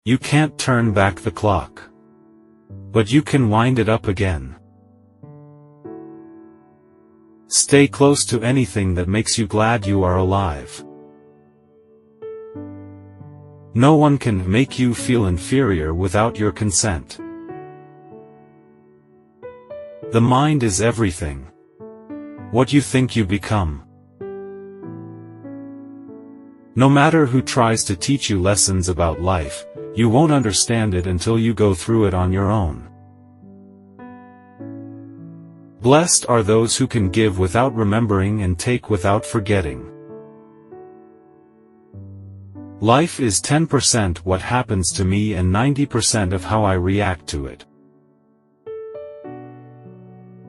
You can't turn back the clock. But you can wind it up again. Stay close to anything that makes you glad you are alive. No one can make you feel inferior without your consent. The mind is everything. What you think you become. No matter who tries to teach you lessons about life, you won't understand it until you go through it on your own. Blessed are those who can give without remembering and take without forgetting. Life is 10% what happens to me and 90% of how I react to it.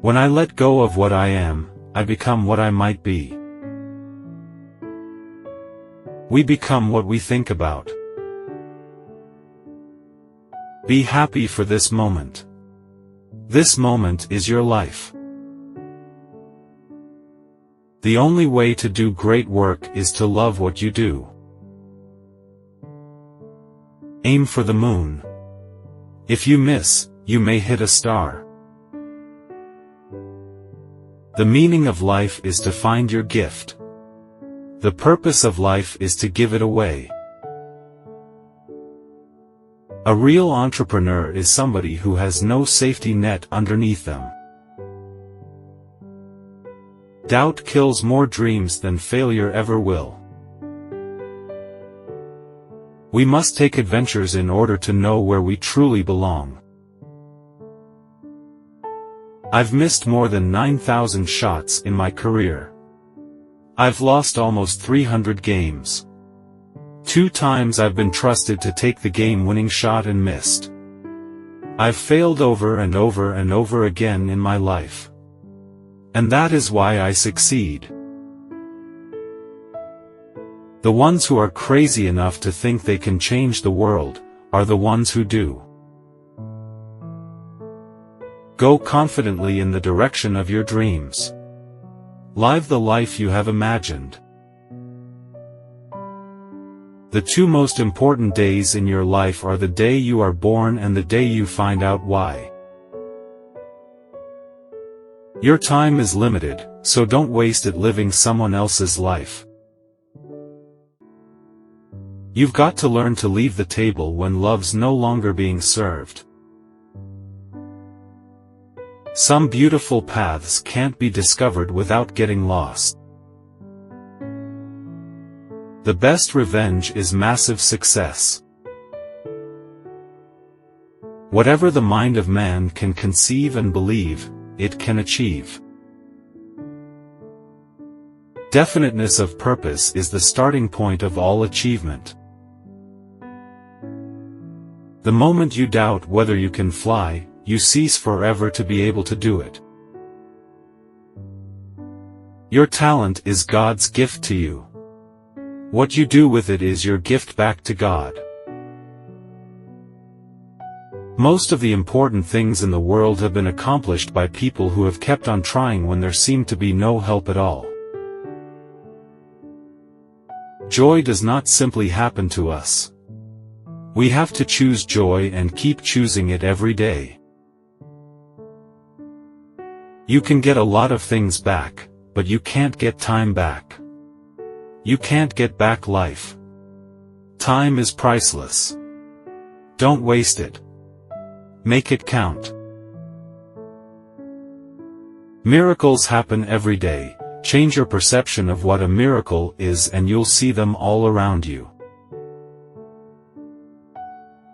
When I let go of what I am, I become what I might be. We become what we think about. Be happy for this moment. This moment is your life. The only way to do great work is to love what you do. Aim for the moon. If you miss, you may hit a star. The meaning of life is to find your gift. The purpose of life is to give it away. A real entrepreneur is somebody who has no safety net underneath them. Doubt kills more dreams than failure ever will. We must take adventures in order to know where we truly belong. I've missed more than 9,000 shots in my career. I've lost almost 300 games. 2 times I've been trusted to take the game-winning shot and missed. I've failed over and over and over again in my life. And that is why I succeed. The ones who are crazy enough to think they can change the world, are the ones who do. Go confidently in the direction of your dreams. Live the life you have imagined. The 2 most important days in your life are the day you are born and the day you find out why. Your time is limited, so don't waste it living someone else's life. You've got to learn to leave the table when love's no longer being served. Some beautiful paths can't be discovered without getting lost. The best revenge is massive success. Whatever the mind of man can conceive and believe, it can achieve. Definiteness of purpose is the starting point of all achievement. The moment you doubt whether you can fly, you cease forever to be able to do it. Your talent is God's gift to you. What you do with it is your gift back to God. Most of the important things in the world have been accomplished by people who have kept on trying when there seemed to be no help at all. Joy does not simply happen to us. We have to choose joy and keep choosing it every day. You can get a lot of things back, but you can't get time back. You can't get back life. Time is priceless. Don't waste it. Make it count. Miracles happen every day. Change your perception of what a miracle is and you'll see them all around you.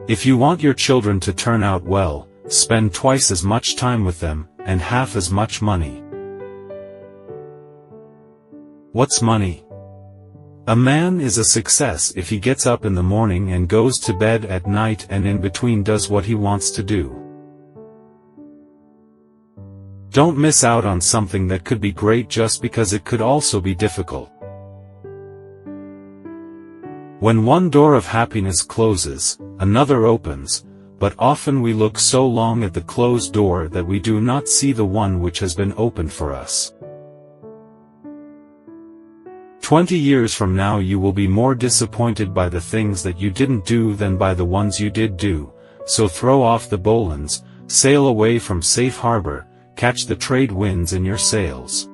If you want your children to turn out well, spend twice as much time with them, and half as much money. What's money? A man is a success if he gets up in the morning and goes to bed at night and in between does what he wants to do. Don't miss out on something that could be great just because it could also be difficult. When one door of happiness closes, another opens, but often we look so long at the closed door that we do not see the one which has been opened for us. 20 years from now you will be more disappointed by the things that you didn't do than by the ones you did do, so throw off the bowlines, sail away from safe harbor, catch the trade winds in your sails.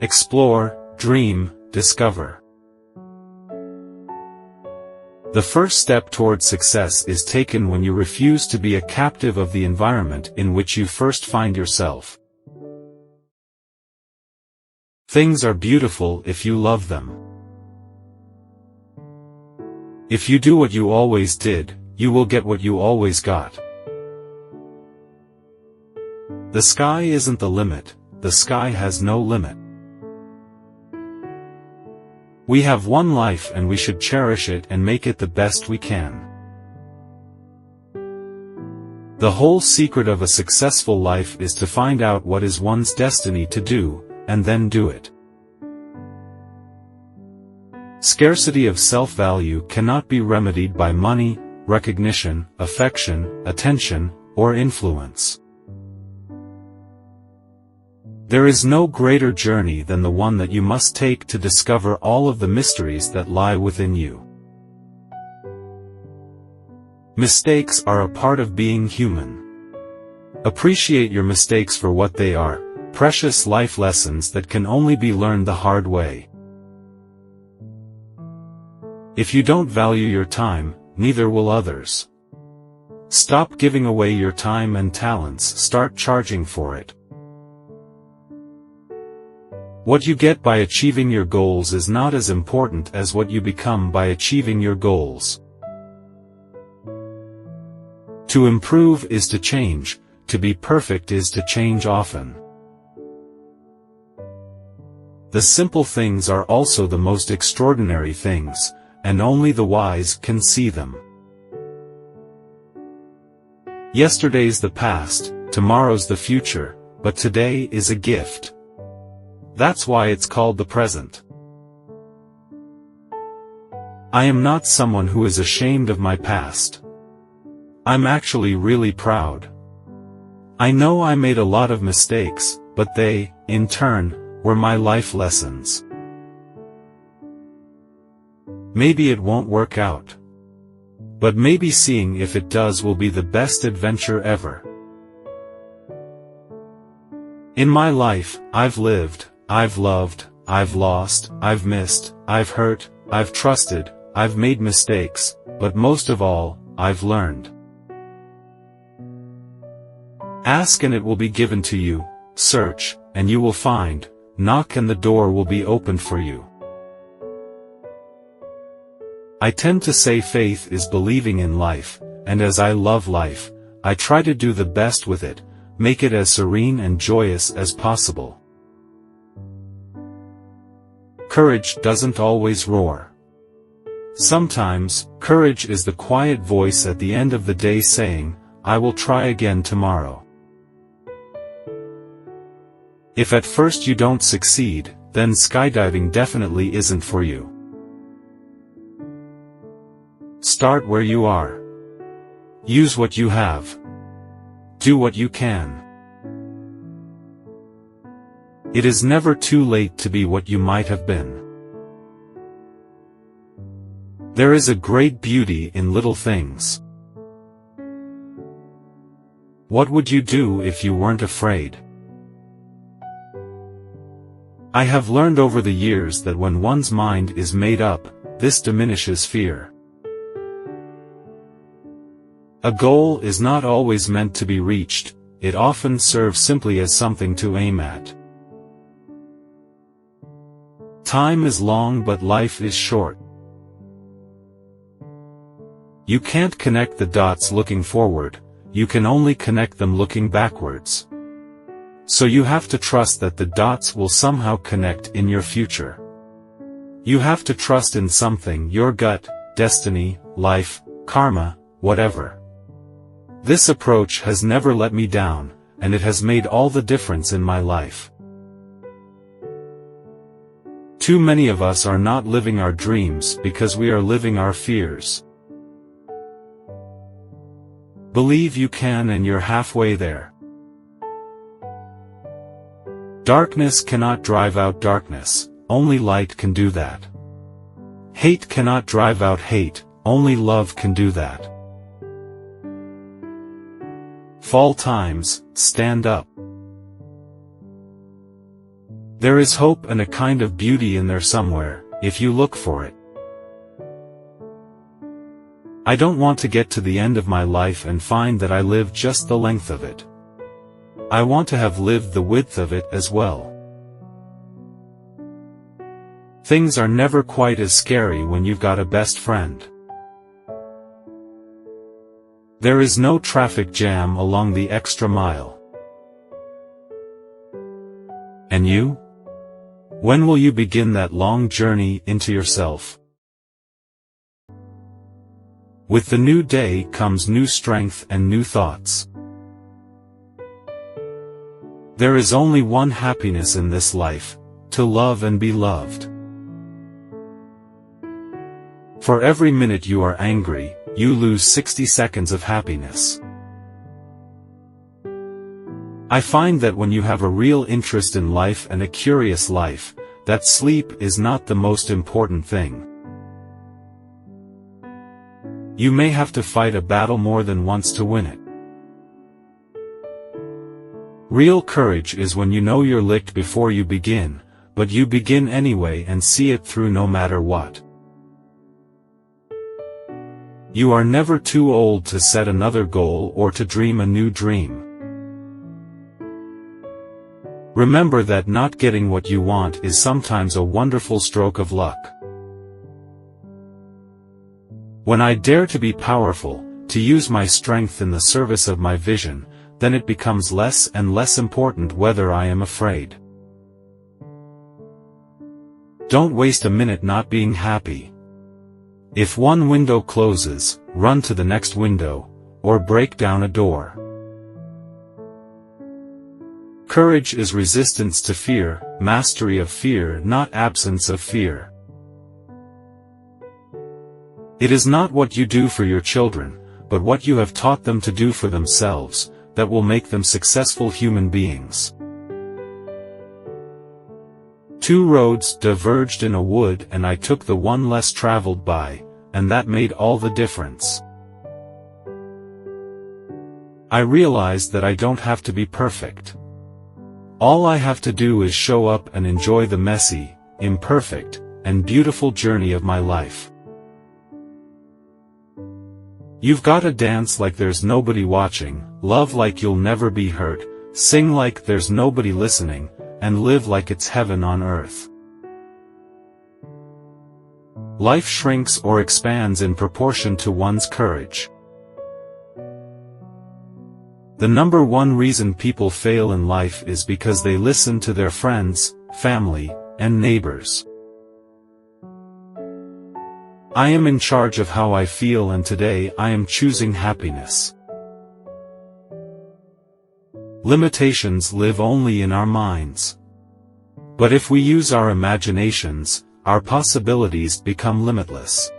Explore, dream, discover. The first step toward success is taken when you refuse to be a captive of the environment in which you first find yourself. Things are beautiful if you love them. If you do what you always did, you will get what you always got. The sky isn't the limit, the sky has no limit. We have one life and we should cherish it and make it the best we can. The whole secret of a successful life is to find out what is one's destiny to do, and then do it. Scarcity of self-value cannot be remedied by money, recognition, affection, attention, or influence. There is no greater journey than the one that you must take to discover all of the mysteries that lie within you. Mistakes are a part of being human. Appreciate your mistakes for what they are, precious life lessons that can only be learned the hard way. If you don't value your time, neither will others. Stop giving away your time and talents, start charging for it. What you get by achieving your goals is not as important as what you become by achieving your goals. To improve is to change, to be perfect is to change often. The simple things are also the most extraordinary things, and only the wise can see them. Yesterday's the past, tomorrow's the future, but today is a gift. That's why it's called the present. I am not someone who is ashamed of my past. I'm actually really proud. I know I made a lot of mistakes, but they, in turn, were my life lessons. Maybe it won't work out. But maybe seeing if it does will be the best adventure ever. In my life, I've lived, I've loved, I've lost, I've missed, I've hurt, I've trusted, I've made mistakes, but most of all, I've learned. Ask and it will be given to you, search, and you will find, knock and the door will be opened for you. I tend to say faith is believing in life, and as I love life, I try to do the best with it, make it as serene and joyous as possible. Courage doesn't always roar. Sometimes, courage is the quiet voice at the end of the day saying, I will try again tomorrow. If at first you don't succeed, then skydiving definitely isn't for you. Start where you are. Use what you have. Do what you can. It is never too late to be what you might have been. There is a great beauty in little things. What would you do if you weren't afraid? I have learned over the years that when one's mind is made up, this diminishes fear. A goal is not always meant to be reached, it often serves simply as something to aim at. Time is long but life is short. You can't connect the dots looking forward, you can only connect them looking backwards. So you have to trust that the dots will somehow connect in your future. You have to trust in something, your gut, destiny, life, karma, whatever. This approach has never let me down, and it has made all the difference in my life. Too many of us are not living our dreams because we are living our fears. Believe you can and you're halfway there. Darkness cannot drive out darkness, only light can do that. Hate cannot drive out hate, only love can do that. Fall times, stand up. There is hope and a kind of beauty in there somewhere, if you look for it. I don't want to get to the end of my life and find that I lived just the length of it. I want to have lived the width of it as well. Things are never quite as scary when you've got a best friend. There is no traffic jam along the extra mile. And you? When will you begin that long journey into yourself? With the new day comes new strength and new thoughts. There is only one happiness in this life, to love and be loved. For every minute you are angry, you lose 60 seconds of happiness. I find that when you have a real interest in life and a curious life, that sleep is not the most important thing. You may have to fight a battle more than once to win it. Real courage is when you know you're licked before you begin, but you begin anyway and see it through no matter what. You are never too old to set another goal or to dream a new dream. Remember that not getting what you want is sometimes a wonderful stroke of luck. When I dare to be powerful, to use my strength in the service of my vision, then it becomes less and less important whether I am afraid. Don't waste a minute not being happy. If one window closes, run to the next window, or break down a door. Courage is resistance to fear, mastery of fear, not absence of fear. It is not what you do for your children, but what you have taught them to do for themselves, that will make them successful human beings. Two roads diverged in a wood and I took the one less traveled by, and that made all the difference. I realized that I don't have to be perfect. All I have to do is show up and enjoy the messy, imperfect, and beautiful journey of my life. You've gotta dance like there's nobody watching, love like you'll never be hurt, sing like there's nobody listening, and live like it's heaven on earth. Life shrinks or expands in proportion to one's courage. The number one reason people fail in life is because they listen to their friends, family, and neighbors. I am in charge of how I feel, and today I am choosing happiness. Limitations live only in our minds. But if we use our imaginations, our possibilities become limitless.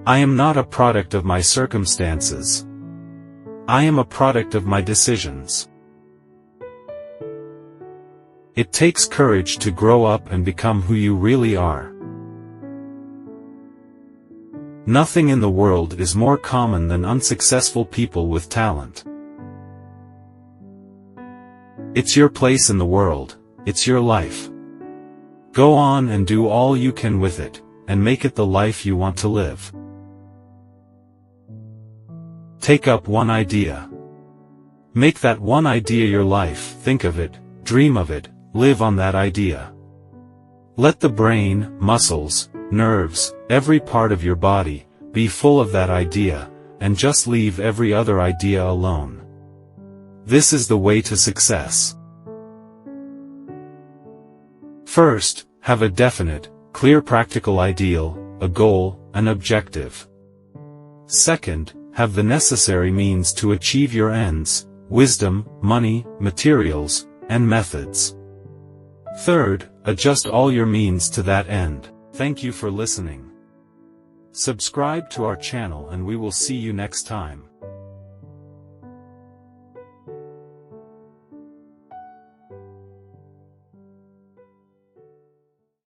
I am not a product of my circumstances. I am a product of my decisions. It takes courage to grow up and become who you really are. Nothing in the world is more common than unsuccessful people with talent. It's your place in the world, it's your life. Go on and do all you can with it, and make it the life you want to live. Take up one idea. Make that one idea your life, think of it, dream of it, live on that idea. Let the brain, muscles, nerves, every part of your body, be full of that idea, and just leave every other idea alone. This is the way to success. First, have a definite, clear practical ideal, a goal, an objective. Second, have the necessary means to achieve your ends, wisdom, money, materials, and methods. Third, adjust all your means to that end. Thank you for listening. Subscribe to our channel and we will see you next time.